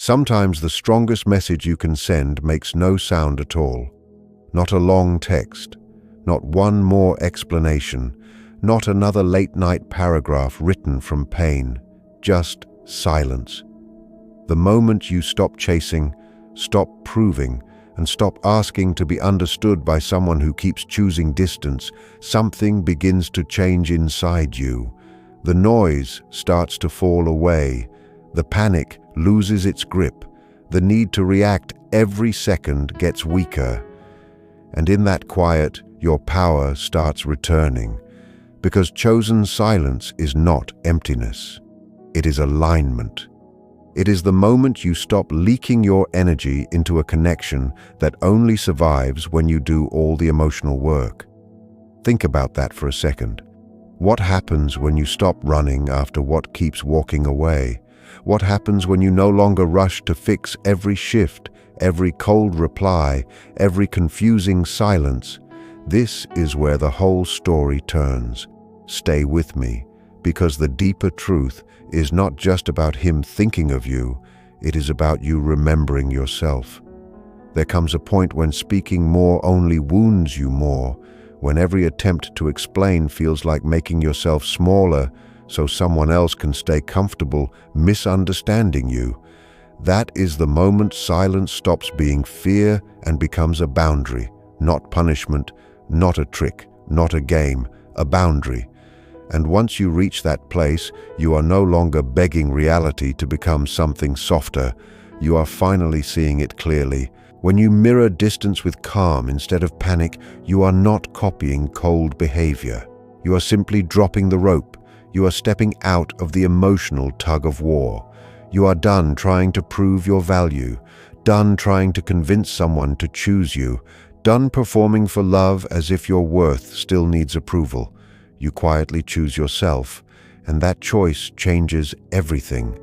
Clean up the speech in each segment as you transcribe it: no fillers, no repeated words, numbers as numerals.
Sometimes the strongest message you can send makes no sound at all. Not a long text, not one more explanation, not another late-night paragraph written from pain, just silence. The moment you stop chasing, stop proving, and stop asking to be understood by someone who keeps choosing distance, something begins to change inside you. The noise starts to fall away. The panic loses its grip. The need to react every second gets weaker. And in that quiet, your power starts returning. Because chosen silence is not emptiness. It is alignment. It is the moment you stop leaking your energy into a connection that only survives when you do all the emotional work. Think about that for a second. What happens when you stop running after what keeps walking away? What happens when you no longer rush to fix every shift, every cold reply, every confusing silence? This is where the whole story turns. Stay with me, because the deeper truth is not just about him thinking of you, it is about you remembering yourself. There comes a point when speaking more only wounds you more, when every attempt to explain feels like making yourself smaller so someone else can stay comfortable misunderstanding you. That is the moment silence stops being fear and becomes a boundary, not punishment, not a trick, not a game, a boundary. And once you reach that place, you are no longer begging reality to become something softer. You are finally seeing it clearly. When you mirror distance with calm instead of panic, you are not copying cold behavior. You are simply dropping the rope. You are stepping out of the emotional tug of war. You are done trying to prove your value, done trying to convince someone to choose you, done performing for love as if your worth still needs approval. You quietly choose yourself, and that choice changes everything.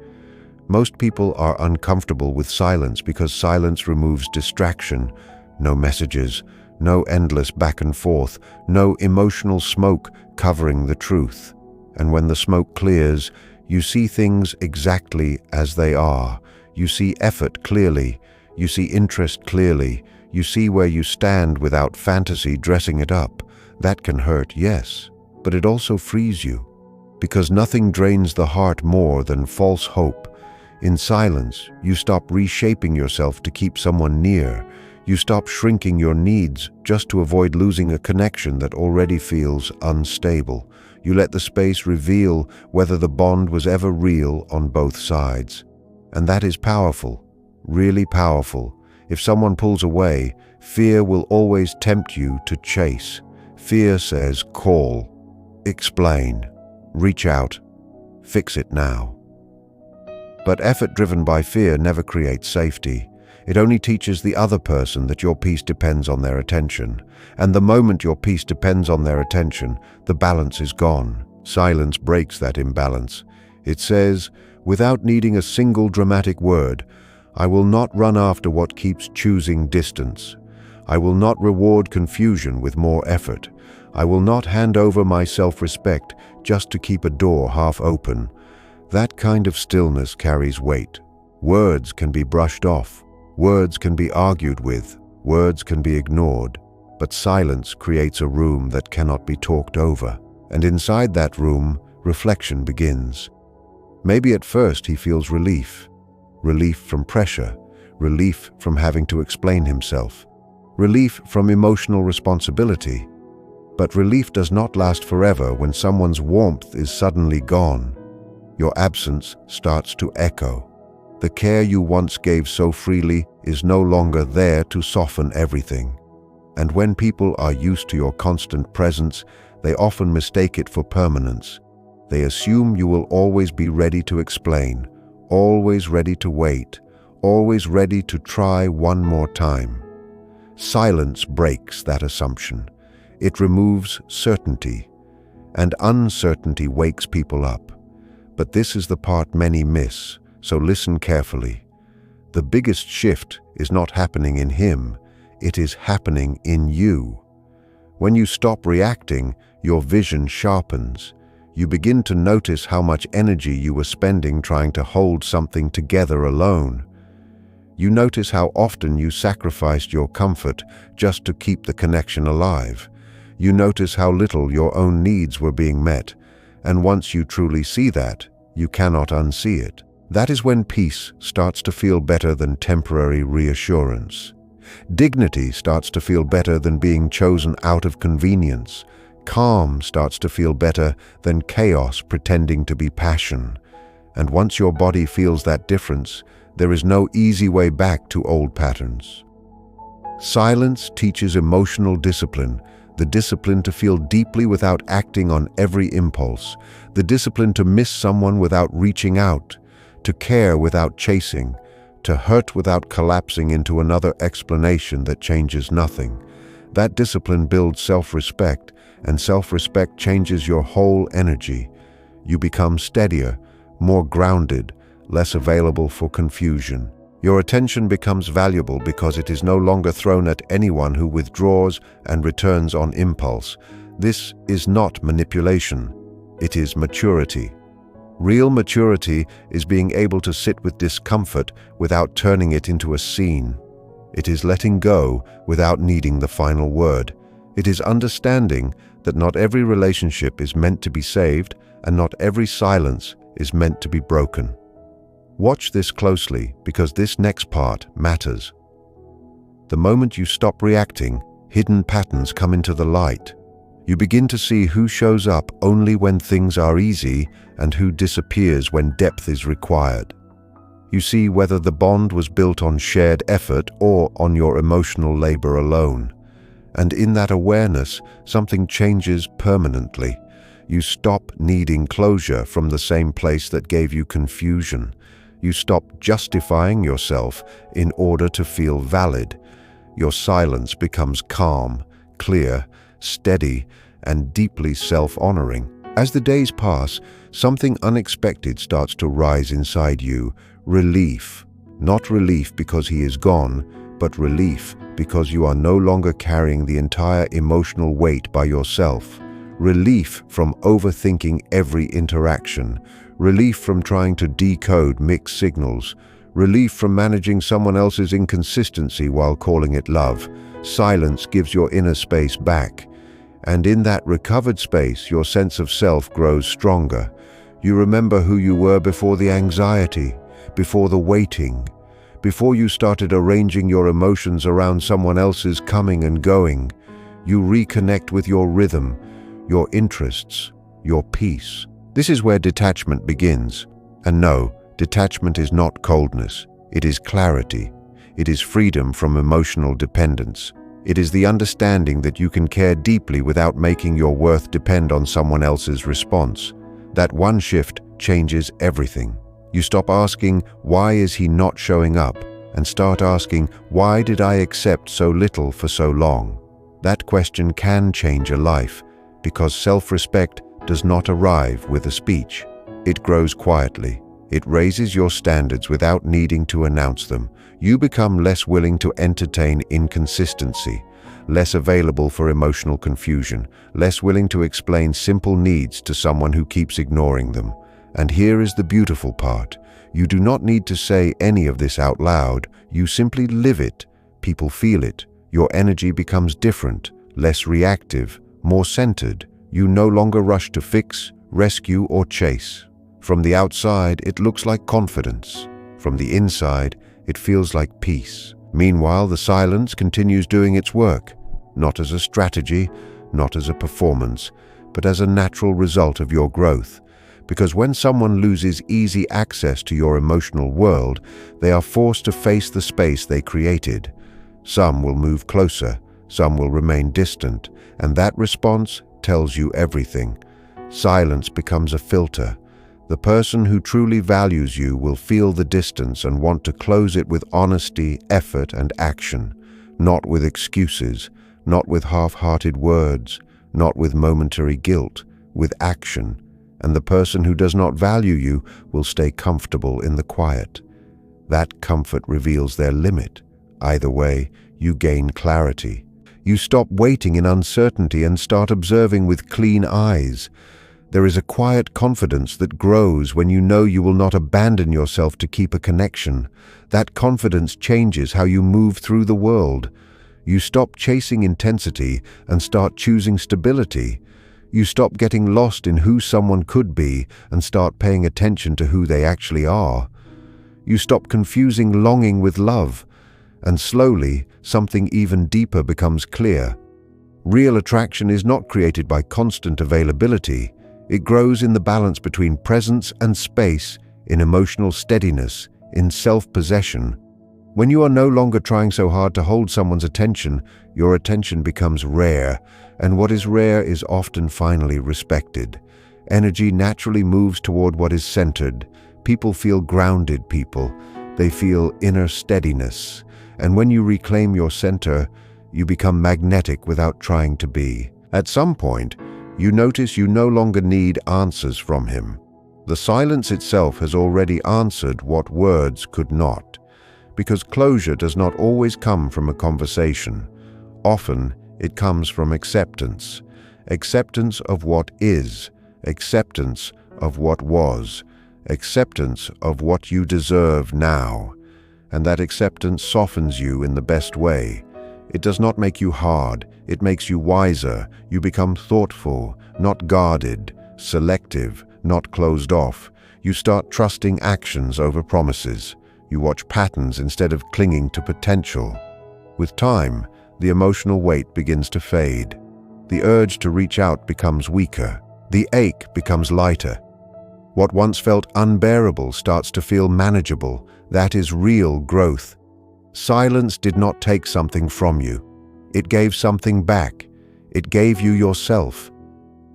Most people are uncomfortable with silence because silence removes distraction. No messages, no endless back and forth, no emotional smoke covering the truth. And when the smoke clears, you see things exactly as they are. You see effort clearly. You see interest clearly. You see where you stand without fantasy dressing it up. That can hurt, yes, but it also frees you. Because nothing drains the heart more than false hope. In silence, you stop reshaping yourself to keep someone near. You stop shrinking your needs just to avoid losing a connection that already feels unstable. You let the space reveal whether the bond was ever real on both sides. And that is powerful, really powerful. If someone pulls away, fear will always tempt you to chase. Fear says, call, explain, reach out, fix it now. But effort driven by fear never creates safety. It only teaches the other person that your peace depends on their attention. And the moment your peace depends on their attention, the balance is gone. Silence breaks that imbalance. It says, without needing a single dramatic word, I will not run after what keeps choosing distance. I will not reward confusion with more effort. I will not hand over my self-respect just to keep a door half open. That kind of stillness carries weight. Words can be brushed off. Words can be argued with. Words can be ignored. But silence creates a room that cannot be talked over. And inside that room, reflection begins. Maybe at first he feels relief. Relief from pressure. Relief from having to explain himself. Relief from emotional responsibility. But relief does not last forever when someone's warmth is suddenly gone. Your absence starts to echo. The care you once gave so freely is no longer there to soften everything. And when people are used to your constant presence, they often mistake it for permanence. They assume you will always be ready to explain, always ready to wait, always ready to try one more time. Silence breaks that assumption. It removes certainty, and uncertainty wakes people up. But this is the part many miss, so listen carefully. The biggest shift is not happening in him, it is happening in you. When you stop reacting, your vision sharpens. You begin to notice how much energy you were spending trying to hold something together alone. You notice how often you sacrificed your comfort just to keep the connection alive. You notice how little your own needs were being met, and once you truly see that, you cannot unsee it. That is when peace starts to feel better than temporary reassurance. Dignity starts to feel better than being chosen out of convenience. Calm starts to feel better than chaos pretending to be passion. And once your body feels that difference, there is no easy way back to old patterns. Silence teaches emotional discipline, the discipline to feel deeply without acting on every impulse, the discipline to miss someone without reaching out, to care without chasing, to hurt without collapsing into another explanation that changes nothing. That discipline builds self-respect, and self-respect changes your whole energy. You become steadier, more grounded, less available for confusion. Your attention becomes valuable because it is no longer thrown at anyone who withdraws and returns on impulse. This is not manipulation. It is maturity. Real maturity is being able to sit with discomfort without turning it into a scene. It is letting go without needing the final word. It is understanding that not every relationship is meant to be saved, and not every silence is meant to be broken. Watch this closely, because this next part matters. The moment you stop reacting, hidden patterns come into the light. You begin to see who shows up only when things are easy and who disappears when depth is required. You see whether the bond was built on shared effort or on your emotional labor alone. And in that awareness, something changes permanently. You stop needing closure from the same place that gave you confusion. You stop justifying yourself in order to feel valid. Your silence becomes calm, clear, steady, and deeply self-honoring. As the days pass, something unexpected starts to rise inside you. Relief. Not relief because he is gone, but relief because you are no longer carrying the entire emotional weight by yourself. Relief from overthinking every interaction. Relief from trying to decode mixed signals. Relief from managing someone else's inconsistency while calling it love. Silence gives your inner space back. And in that recovered space, your sense of self grows stronger. You remember who you were before the anxiety, before the waiting, before you started arranging your emotions around someone else's coming and going. You reconnect with your rhythm, your interests, your peace. This is where detachment begins. And no, detachment is not coldness. It is clarity. It is freedom from emotional dependence. It is the understanding that you can care deeply without making your worth depend on someone else's response. That one shift changes everything. You stop asking, why is he not showing up? And start asking, why did I accept so little for so long? That question can change a life, because self-respect does not arrive with a speech. It grows quietly. It raises your standards without needing to announce them. You become less willing to entertain inconsistency, less available for emotional confusion, less willing to explain simple needs to someone who keeps ignoring them. And here is the beautiful part. You do not need to say any of this out loud. You simply live it. People feel it. Your energy becomes different, less reactive, more centered. You no longer rush to fix, rescue, or chase. From the outside, it looks like confidence. From the inside, it feels like peace. Meanwhile, the silence continues doing its work, not as a strategy, not as a performance, but as a natural result of your growth. Because when someone loses easy access to your emotional world, they are forced to face the space they created. Some will move closer, some will remain distant, and that response tells you everything. Silence becomes a filter. The person who truly values you will feel the distance and want to close it with honesty, effort, and action, not with excuses, not with half-hearted words, not with momentary guilt, with action. And the person who does not value you will stay comfortable in the quiet. That comfort reveals their limit. Either way, you gain clarity. You stop waiting in uncertainty and start observing with clean eyes. There is a quiet confidence that grows when you know you will not abandon yourself to keep a connection. That confidence changes how you move through the world. You stop chasing intensity and start choosing stability. You stop getting lost in who someone could be and start paying attention to who they actually are. You stop confusing longing with love, and slowly, something even deeper becomes clear. Real attraction is not created by constant availability. It grows in the balance between presence and space, in emotional steadiness, in self-possession. When you are no longer trying so hard to hold someone's attention, your attention becomes rare, and what is rare is often finally respected. Energy naturally moves toward what is centered. People feel grounded people. They feel inner steadiness. And when you reclaim your center, you become magnetic without trying to be. At some point, you notice you no longer need answers from him. The silence itself has already answered what words could not. Because closure does not always come from a conversation. Often, it comes from acceptance. Acceptance of what is. Acceptance of what was. Acceptance of what you deserve now. And that acceptance softens you in the best way. It does not make you hard. It makes you wiser. You become thoughtful, not guarded, selective, not closed off. You start trusting actions over promises. You watch patterns instead of clinging to potential. With time, the emotional weight begins to fade. The urge to reach out becomes weaker. The ache becomes lighter. What once felt unbearable starts to feel manageable. That is real growth. Silence did not take something from you. It gave something back. It gave you yourself.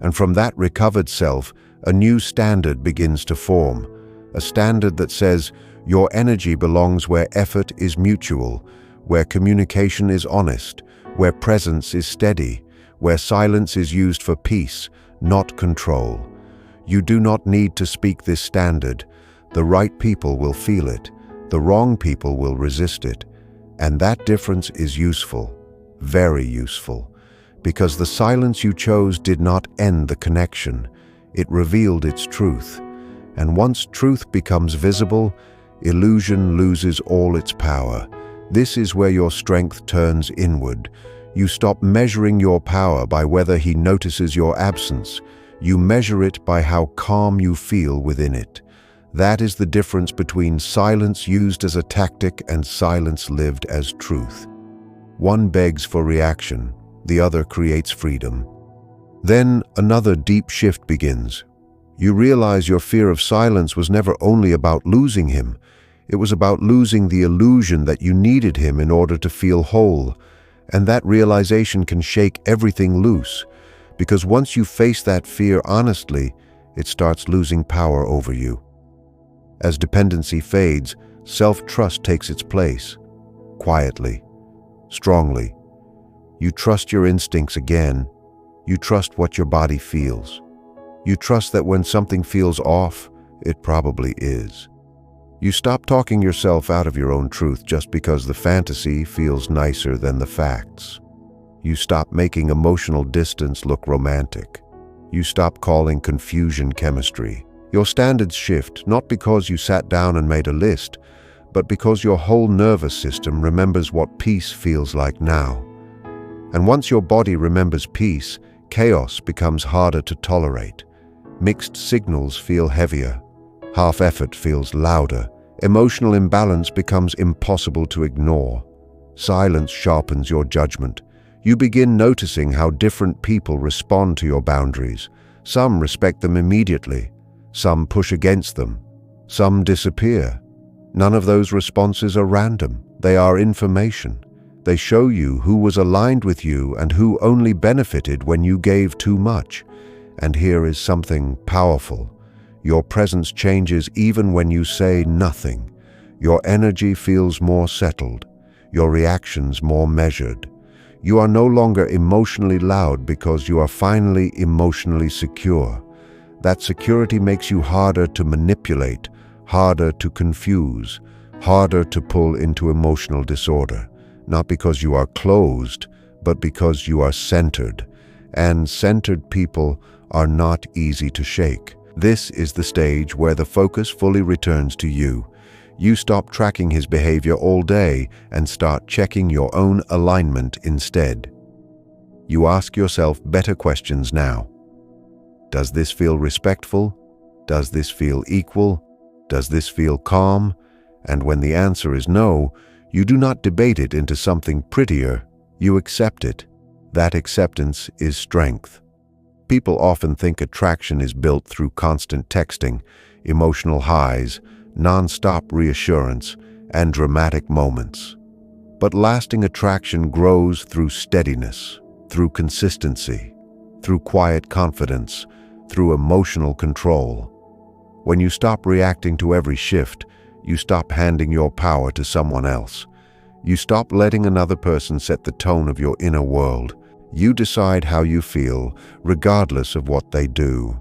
And from that recovered self, a new standard begins to form. A standard that says, your energy belongs where effort is mutual, where communication is honest, where presence is steady, where silence is used for peace, not control. You do not need to speak this standard. The right people will feel it. The wrong people will resist it. And that difference is useful, very useful, because the silence you chose did not end the connection. It revealed its truth. And once truth becomes visible, illusion loses all its power. This is where your strength turns inward. You stop measuring your power by whether he notices your absence. You measure it by how calm you feel within it. That is the difference between silence used as a tactic and silence lived as truth. One begs for reaction, the other creates freedom. Then another deep shift begins. You realize your fear of silence was never only about losing him. It was about losing the illusion that you needed him in order to feel whole. And that realization can shake everything loose. Because once you face that fear honestly, it starts losing power over you. As dependency fades, self-trust takes its place. Quietly, strongly. You trust your instincts again. You trust what your body feels. You trust that when something feels off, it probably is. You stop talking yourself out of your own truth just because the fantasy feels nicer than the facts. You stop making emotional distance look romantic. You stop calling confusion chemistry. Your standards shift, not because you sat down and made a list, but because your whole nervous system remembers what peace feels like now. And once your body remembers peace, chaos becomes harder to tolerate. Mixed signals feel heavier. Half effort feels louder. Emotional imbalance becomes impossible to ignore. Silence sharpens your judgment. You begin noticing how different people respond to your boundaries. Some respect them immediately. Some push against them. Some disappear. None of those responses are random. They are information. They show you who was aligned with you and who only benefited when you gave too much. And here is something powerful. Your presence changes even when you say nothing. Your energy feels more settled. Your reactions more measured. You are no longer emotionally loud because you are finally emotionally secure. That security makes you harder to manipulate, harder to confuse, harder to pull into emotional disorder. Not because you are closed, but because you are centered. And centered people are not easy to shake. This is the stage where the focus fully returns to you. You stop tracking his behavior all day and start checking your own alignment instead. You ask yourself better questions now. Does this feel respectful? Does this feel equal? Does this feel calm? And when the answer is no, you do not debate it into something prettier. You accept it. That acceptance is strength. People often think attraction is built through constant texting, emotional highs, non-stop reassurance, and dramatic moments. But lasting attraction grows through steadiness, through consistency, through quiet confidence, through emotional control. When you stop reacting to every shift, you stop handing your power to someone else. You stop letting another person set the tone of your inner world. You decide how you feel, regardless of what they do.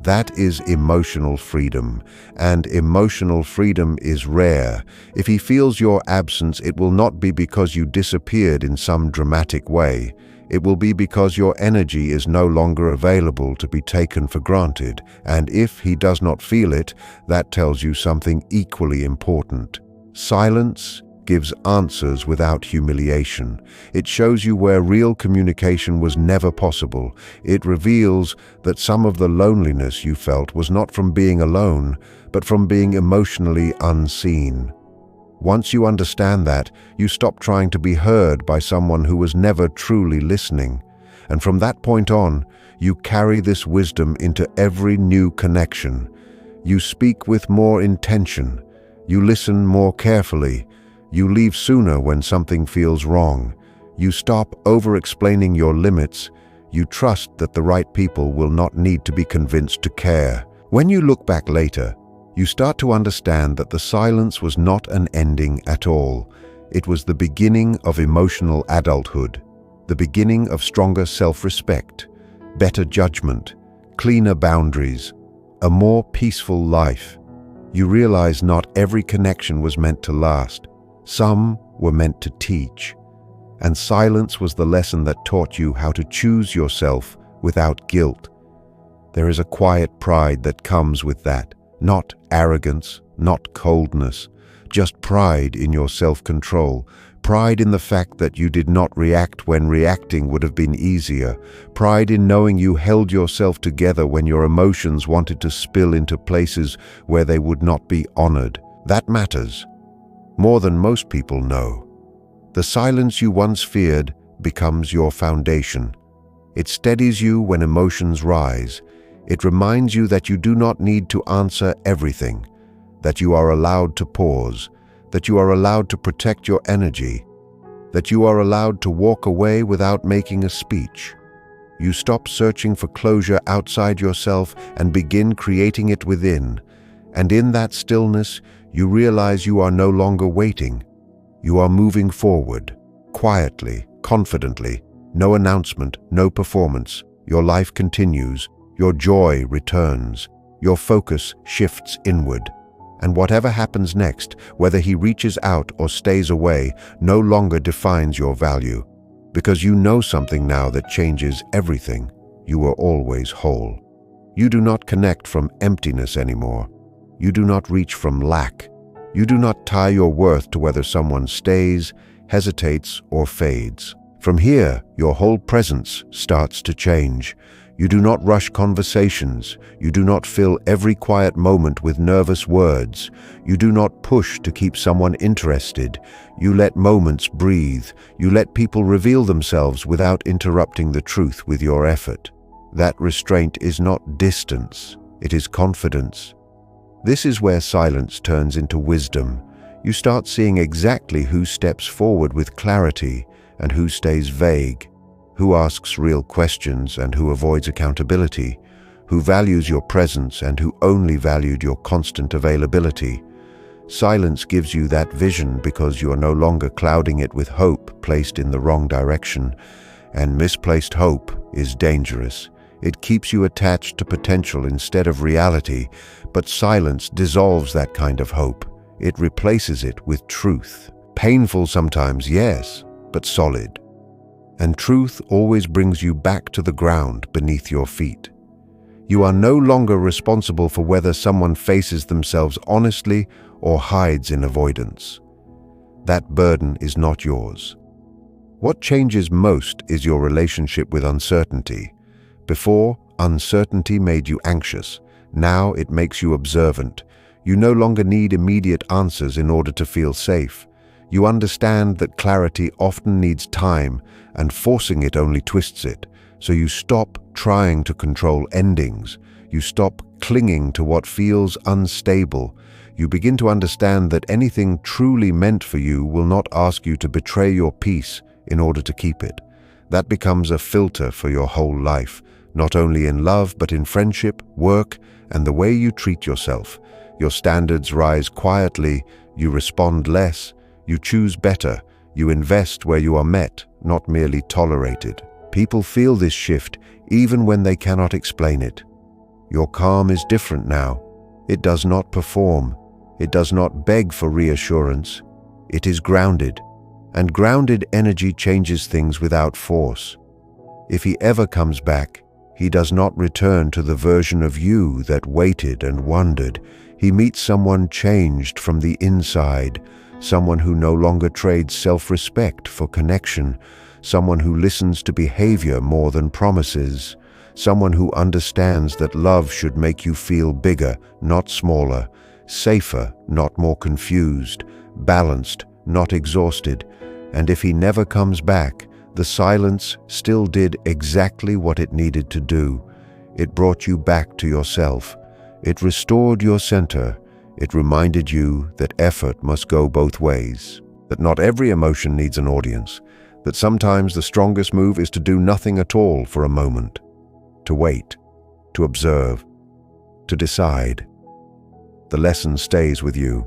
That is emotional freedom, and emotional freedom is rare. If he feels your absence, it will not be because you disappeared in some dramatic way. It will be because your energy is no longer available to be taken for granted, and if he does not feel it, that tells you something equally important. Silence gives answers without humiliation. It shows you where real communication was never possible. It reveals that some of the loneliness you felt was not from being alone, but from being emotionally unseen. Once you understand that, you stop trying to be heard by someone who was never truly listening. And from that point on, you carry this wisdom into every new connection. You speak with more intention. You listen more carefully. You leave sooner when something feels wrong. You stop over-explaining your limits. You trust that the right people will not need to be convinced to care. When you look back later, you start to understand that the silence was not an ending at all. It was the beginning of emotional adulthood, the beginning of stronger self-respect, better judgment, cleaner boundaries, a more peaceful life. You realize not every connection was meant to last. Some were meant to teach. And silence was the lesson that taught you how to choose yourself without guilt. There is a quiet pride that comes with that. Not arrogance, not coldness, just pride in your self-control, pride in the fact that you did not react when reacting would have been easier, pride in knowing you held yourself together when your emotions wanted to spill into places where they would not be honored. That matters, more than most people know. The silence you once feared becomes your foundation. It steadies you when emotions rise. It reminds you that you do not need to answer everything, that you are allowed to pause, that you are allowed to protect your energy, that you are allowed to walk away without making a speech. You stop searching for closure outside yourself and begin creating it within. And in that stillness, you realize you are no longer waiting. You are moving forward, quietly, confidently, no announcement, no performance. Your life continues. Your joy returns, your focus shifts inward, and whatever happens next, whether he reaches out or stays away, no longer defines your value, because you know something now that changes everything. You are always whole. You do not connect from emptiness anymore. You do not reach from lack. You do not tie your worth to whether someone stays, hesitates, or fades. From here, your whole presence starts to change. You do not rush conversations. You do not fill every quiet moment with nervous words. You do not push to keep someone interested. You let moments breathe. You let people reveal themselves without interrupting the truth with your effort. That restraint is not distance. It is confidence. This is where silence turns into wisdom. You start seeing exactly who steps forward with clarity and who stays vague. Who asks real questions and who avoids accountability, who values your presence and who only valued your constant availability. Silence gives you that vision because you are no longer clouding it with hope placed in the wrong direction, and misplaced hope is dangerous. It keeps you attached to potential instead of reality, but silence dissolves that kind of hope. It replaces it with truth. Painful sometimes, yes, but solid. And truth always brings you back to the ground beneath your feet. You are no longer responsible for whether someone faces themselves honestly or hides in avoidance. That burden is not yours. What changes most is your relationship with uncertainty. Before, uncertainty made you anxious. Now it makes you observant. You no longer need immediate answers in order to feel safe. You understand that clarity often needs time, and forcing it only twists it. So you stop trying to control endings. You stop clinging to what feels unstable. You begin to understand that anything truly meant for you will not ask you to betray your peace in order to keep it. That becomes a filter for your whole life, not only in love but in friendship, work, and the way you treat yourself. Your standards rise quietly, you respond less, you choose better, you invest where you are met, not merely tolerated. People feel this shift even when they cannot explain it. Your calm is different now. It does not perform. It does not beg for reassurance. It is grounded, and grounded energy changes things without force. If he ever comes back, he does not return to the version of you that waited and wondered. He meets someone changed from the inside, someone who no longer trades self-respect for connection, someone who listens to behavior more than promises, someone who understands that love should make you feel bigger, not smaller, safer, not more confused, balanced, not exhausted. And if he never comes back, the silence still did exactly what it needed to do. It brought you back to yourself. It restored your center. It reminded you that effort must go both ways, that not every emotion needs an audience, that sometimes the strongest move is to do nothing at all for a moment, to wait, to observe, to decide. The lesson stays with you.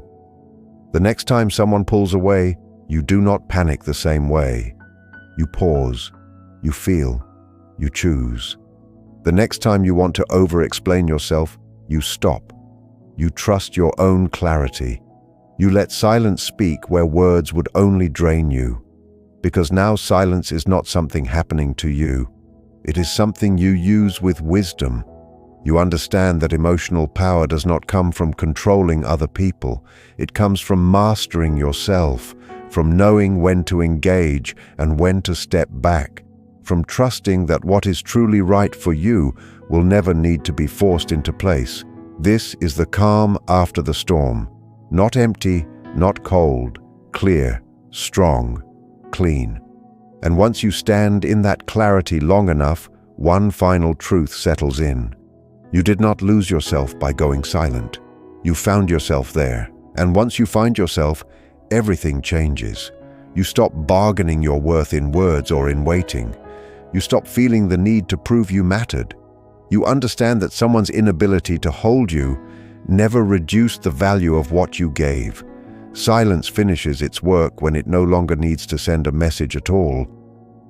The next time someone pulls away, you do not panic the same way. You pause, you feel, you choose. The next time you want to over-explain yourself, you stop. You trust your own clarity. You let silence speak where words would only drain you. Because now silence is not something happening to you. It is something you use with wisdom. You understand that emotional power does not come from controlling other people. It comes from mastering yourself, from knowing when to engage and when to step back, from trusting that what is truly right for you will never need to be forced into place. This is the calm after the storm. Not empty, not cold, clear, strong, clean. And once you stand in that clarity long enough, one final truth settles in. You did not lose yourself by going silent. You found yourself there. And once you find yourself, everything changes. You stop bargaining your worth in words or in waiting. You stop feeling the need to prove you mattered. You understand that someone's inability to hold you never reduced the value of what you gave. Silence finishes its work when it no longer needs to send a message at all,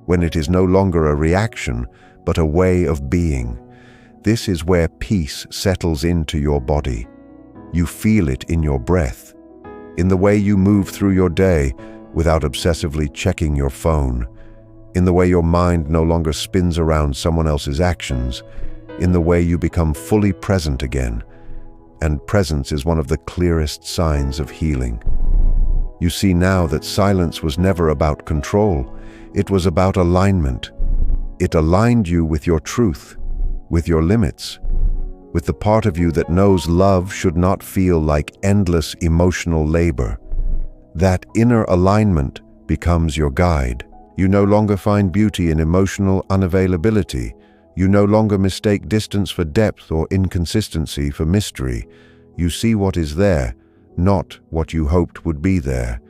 when it is no longer a reaction, but a way of being. This is where peace settles into your body. You feel it in your breath, in the way you move through your day without obsessively checking your phone, in the way your mind no longer spins around someone else's actions, in the way you become fully present again. And presence is one of the clearest signs of healing. You see now that silence was never about control. It was about alignment. It aligned you with your truth, with your limits, with the part of you that knows love should not feel like endless emotional labor. That inner alignment becomes your guide. You no longer find beauty in emotional unavailability. You no longer mistake distance for depth or inconsistency for mystery. You see what is there, not what you hoped would be there.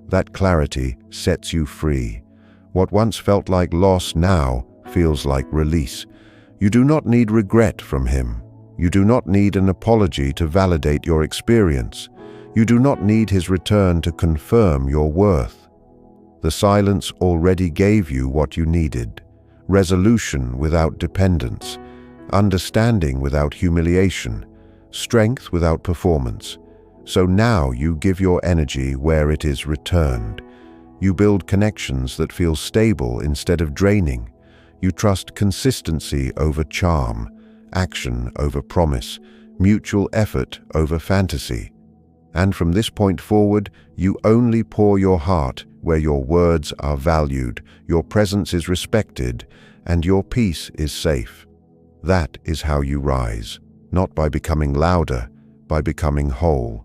That clarity sets you free. What once felt like loss now feels like release. You do not need regret from him. You do not need an apology to validate your experience. You do not need his return to confirm your worth. The silence already gave you what you needed. Resolution without dependence, understanding without humiliation, strength without performance. So now you give your energy where it is returned. You build connections that feel stable instead of draining. You trust consistency over charm, action over promise, mutual effort over fantasy. And from this point forward, you only pour your heart where your words are valued, your presence is respected, and your peace is safe. That is how you rise, not by becoming louder, by becoming whole.